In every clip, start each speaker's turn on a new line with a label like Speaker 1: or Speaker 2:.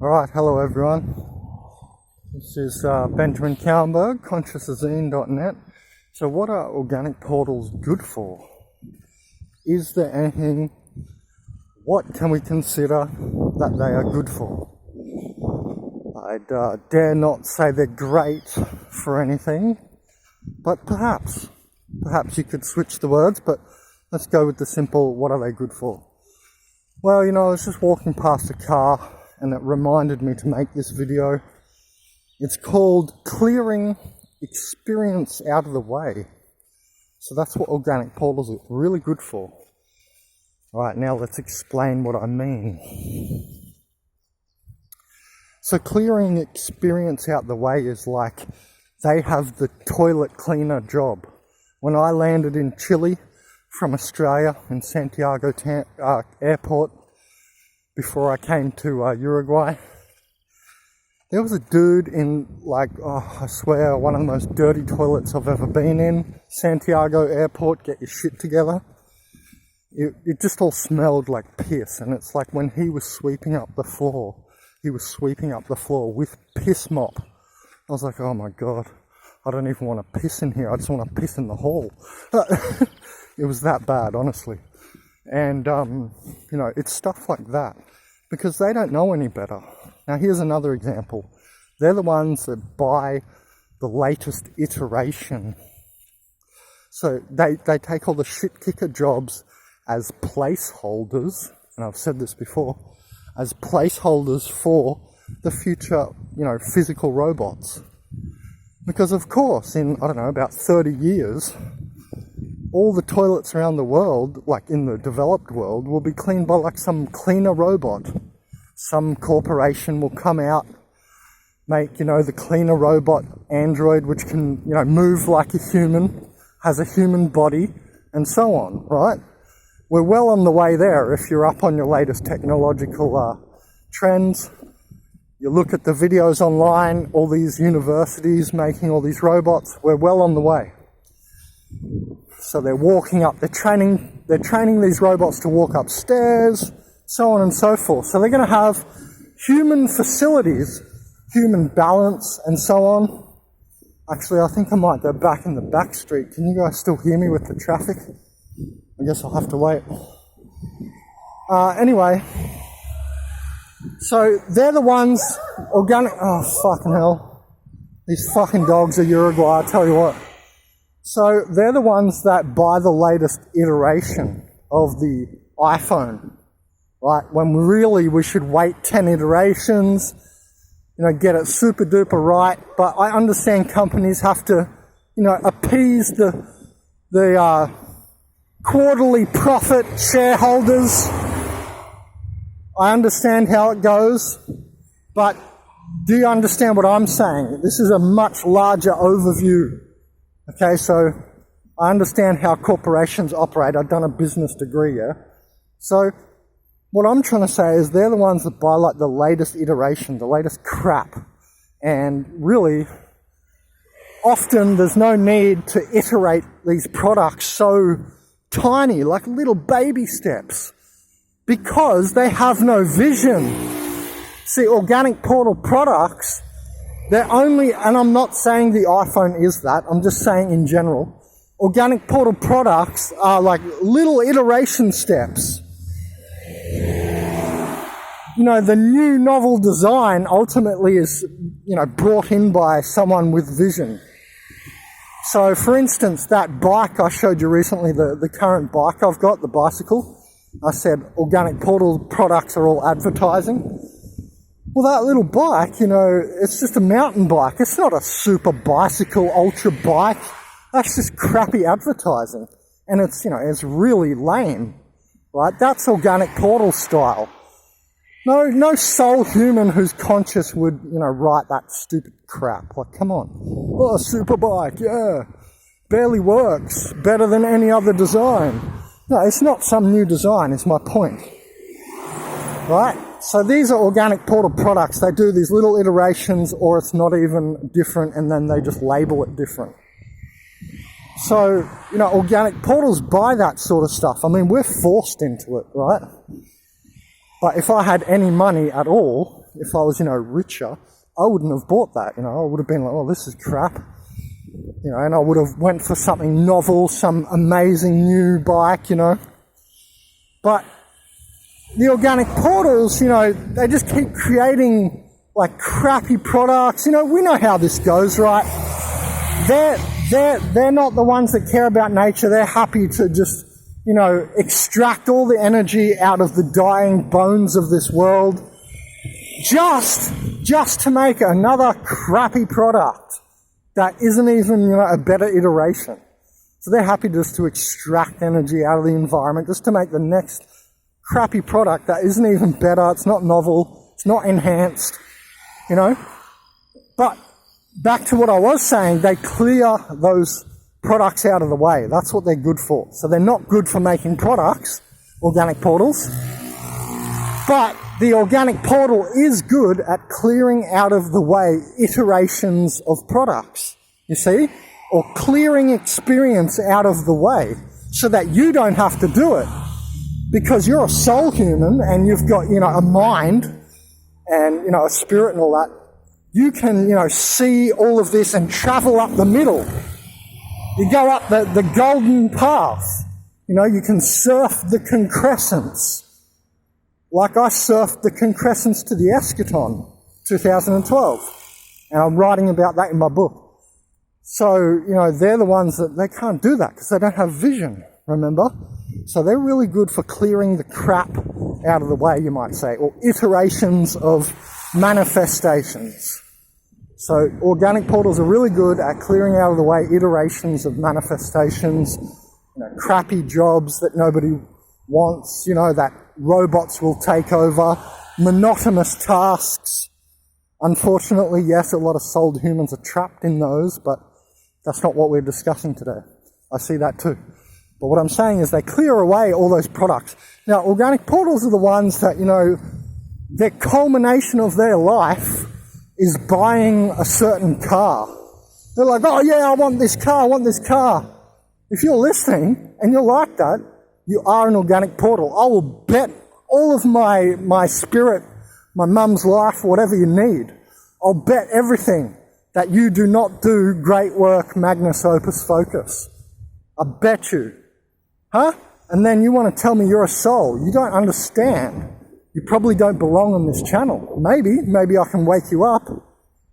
Speaker 1: Alright, hello everyone. This is Benjamin Cowenberg, consciousazine.net. So what are organic portals good for? Is there anything, what can we consider that they are good for? I'd dare not say they're great for anything, but perhaps you could switch the words, but let's go with the simple, what are they good for? Well, I was just walking past a car and it reminded me to make this video. It's called Clearing Experience Out of the Way. So that's what organic portals are really good for. Alright, now let's explain what I mean. So clearing experience out the way is like they have the toilet cleaner job. When I landed in Chile from Australia in Santiago airport, before I came to Uruguay, there was a dude in I swear, one of the most dirty toilets I've ever been in. Santiago airport, get your shit together. It just all smelled like piss, and it's like when he was sweeping up the floor, with piss mop. I was like, oh my god, I don't even want to piss in here, I just want to piss in the hall. It was that bad, honestly. And, it's stuff like that, because they don't know any better. Now, here's another example. They're the ones that buy the latest iteration. So they take all the shit kicker jobs as placeholders, and I've said this before, as placeholders for the future, physical robots. Because of course, in, about 30 years, all the toilets around the world, like in the developed world, will be cleaned by some cleaner robot. Some corporation will come out, make, the cleaner robot android, which can, move like a human, has a human body, and so on, right? We're well on the way there if you're up on your latest technological trends. You look at the videos online, all these universities making all these robots, we're well on the way. So they're walking up, they're training these robots to walk upstairs, so on and so forth. So they're going to have human facilities, human balance, and so on. Actually, I think I might go back in the back street. Can you guys still hear me with the traffic? I guess I'll have to wait. Anyway, so they're the ones, organic, oh fucking hell. These fucking dogs are Uruguay, I tell you what. So they're the ones that buy the latest iteration of the iPhone, right? When really we should wait 10 iterations, get it super duper right. But I understand companies have to, appease the quarterly profit shareholders. I understand how it goes, but do you understand what I'm saying? This is a much larger overview. Okay, so I understand how corporations operate. I've done a business degree, yeah? So what I'm trying to say is they're the ones that buy the latest iteration, the latest crap. And really, often there's no need to iterate these products so tiny, like little baby steps, because they have no vision. See, organic portal products, they're only, and I'm not saying the iPhone is that, I'm just saying in general, organic portal products are like little iteration steps. The new novel design ultimately is, brought in by someone with vision. So, for instance, that bike I showed you recently, the current bike I've got, the bicycle, I said organic portal products are all advertising. Well, that little bike, it's just a mountain bike. It's not a super bicycle, ultra bike. That's just crappy advertising. And it's, it's really lame, right? That's organic portal style. No soul human who's conscious would, write that stupid crap. Like, come on. Oh, super bike, yeah. Barely works. Better than any other design. No, it's not some new design, is my point. Right? So these are organic portal products. They do these little iterations, or it's not even different, and then they just label it different. So, organic portals buy that sort of stuff. I mean, we're forced into it, right? But if I had any money at all, if I was, richer, I wouldn't have bought that, I would have been like, oh, this is crap. And I would have went for something novel, some amazing new bike, But the organic portals, they just keep creating like crappy products. We know how this goes, right? They're not the ones that care about nature. They're happy to just, extract all the energy out of the dying bones of this world just to make another crappy product that isn't even, a better iteration. So they're happy just to extract energy out of the environment just to make the next crappy product that isn't even better, it's not novel, it's not enhanced, But back to what I was saying, they clear those products out of the way. That's what they're good for. So they're not good for making products, organic portals, but the organic portal is good at clearing out of the way iterations of products, you see? Or clearing experience out of the way so that you don't have to do it. Because you're a soul human and you've got, a mind and, a spirit and all that. You can, see all of this and travel up the middle. You go up the golden path. You can surf the concrescents. Like I surfed the concrescents to the Eschaton, 2012. And I'm writing about that in my book. So, they're the ones that they can't do that because they don't have vision, remember? So they're really good for clearing the crap out of the way, you might say, or iterations of manifestations. So organic portals are really good at clearing out of the way iterations of manifestations, crappy jobs that nobody wants, that robots will take over, monotonous tasks. Unfortunately, yes, a lot of souled humans are trapped in those, but that's not what we're discussing today. I see that too. But what I'm saying is they clear away all those products. Now, organic portals are the ones that, their culmination of their life is buying a certain car. They're like, oh yeah, I want this car. If you're listening and you're like that, you are an organic portal. I will bet all of my spirit, my mum's life, whatever you need, I'll bet everything that you do not do great work, magnus opus focus. I bet you. Huh? And then you want to tell me you're a soul. You don't understand. You probably don't belong on this channel. Maybe I can wake you up,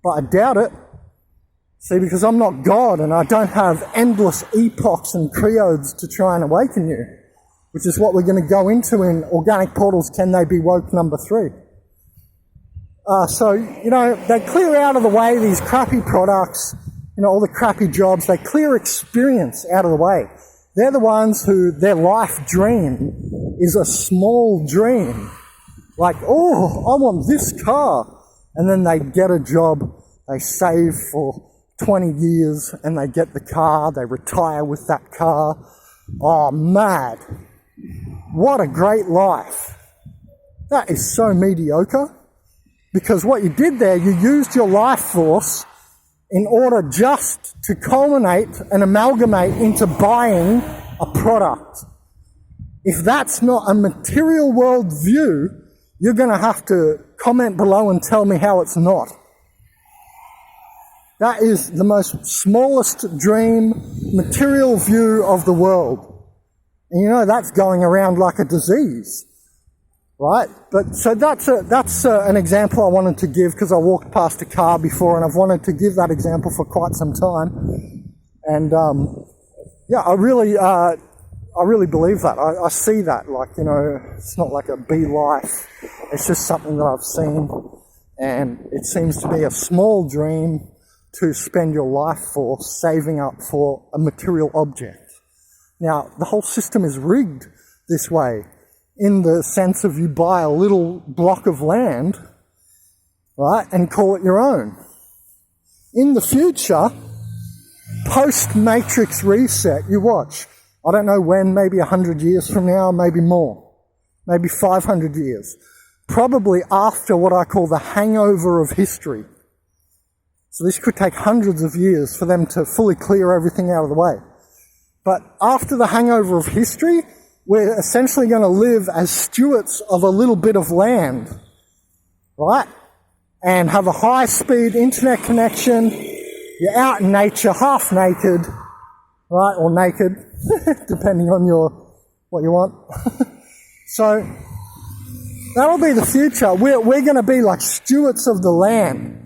Speaker 1: but I doubt it. See, because I'm not God and I don't have endless epochs and creodes to try and awaken you, which is what we're going to go into in Organic Portals, Can They Be Woke number 3. So, they clear out of the way these crappy products, all the crappy jobs. They clear experience out of the way. They're the ones who their life dream is a small dream. Like, oh, I want this car. And then they get a job, they save for 20 years, and they get the car, they retire with that car. Oh, mad. What a great life. That is so mediocre. Because what you did there, you used your life force in order just to culminate and amalgamate into buying a product. If that's not a material world view, you're going to have to comment below and tell me how it's not. That is the most smallest dream, material view of the world. And that's going around like a disease. Right? But so that's an example I wanted to give because I walked past a car before and I've wanted to give that example for quite some time. And I really believe that. I see that. Like, it's not like a bee life. It's just something that I've seen. And it seems to be a small dream to spend your life force saving up for a material object. Now, the whole system is rigged this way, in the sense of you buy a little block of land, right, and call it your own. In the future, post-matrix reset, you watch. I don't know when, maybe 100 years from now, maybe more. Maybe 500 years. Probably after what I call the hangover of history. So this could take hundreds of years for them to fully clear everything out of the way. But after the hangover of history, we're essentially going to live as stewards of a little bit of land, right? And have a high-speed internet connection. You're out in nature, half naked, right? Or naked, depending on what you want. So that'll be the future. We're going to be like stewards of the land.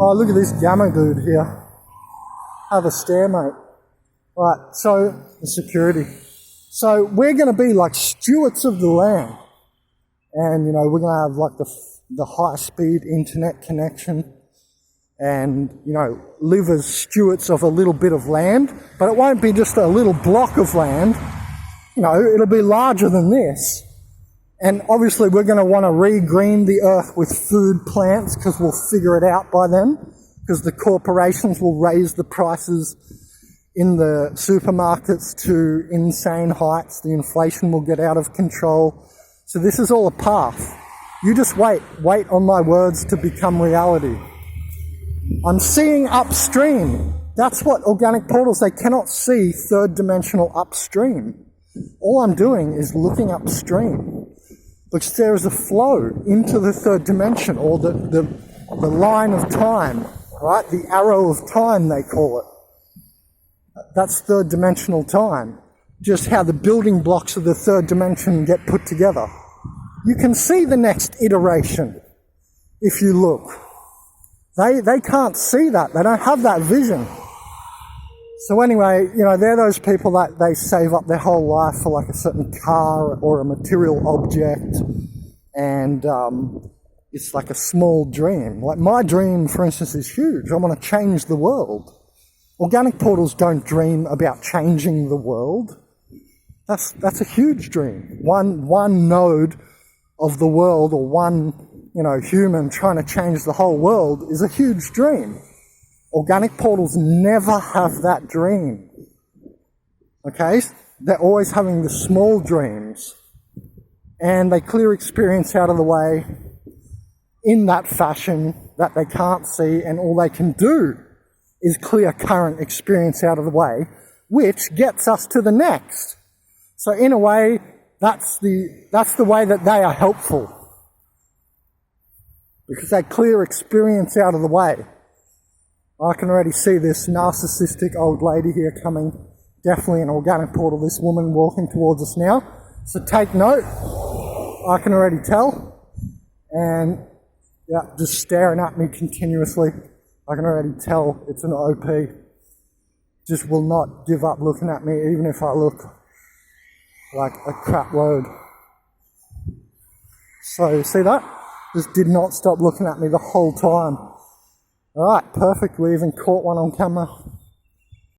Speaker 1: Oh, look at this gamma dude here. Have a stare, mate. Right, so the security. So we're going to be like stewards of the land. And, you know, we're going to have like the high-speed internet connection and, you know, live as stewards of a little bit of land. But it won't be just a little block of land. You know, it'll be larger than this. And obviously we're going to want to re-green the earth with food plants because we'll figure it out by then. Because the corporations will raise the prices in the supermarkets to insane heights. The inflation will get out of control. So this is all a path. You just wait on my words to become reality. I'm seeing upstream. That's what organic portals, they cannot see third dimensional upstream. All I'm doing is looking upstream. Because there is a flow into the third dimension, or the line of time, right? The arrow of time, they call it. That's third dimensional time. Just how the building blocks of the third dimension get put together. You can see the next iteration if you look. They can't see that. They don't have that vision. So anyway, you know, they're those people that they save up their whole life for like a certain car or a material object, and it's like a small dream. Like my dream, for instance, is huge. I want to change the world. Organic portals don't dream about changing the world. That's a huge dream. One node of the world, or one, you know, human trying to change the whole world is a huge dream. Organic portals never have that dream. Okay? They're always having the small dreams. And they clear experience out of the way in that fashion that they can't see, and all they can do is clear current experience out of the way, which gets us to the next. So in a way, that's the way that they are helpful. Because they clear experience out of the way. I can already see this narcissistic old lady here coming. Definitely an organic portal, this woman walking towards us now. So take note. I can already tell. And yeah, just staring at me continuously. I can already tell it's an OP. Just will not give up looking at me, even if I look like a crap load. So, see that? Just did not stop looking at me the whole time. Alright, perfect. We even caught one on camera.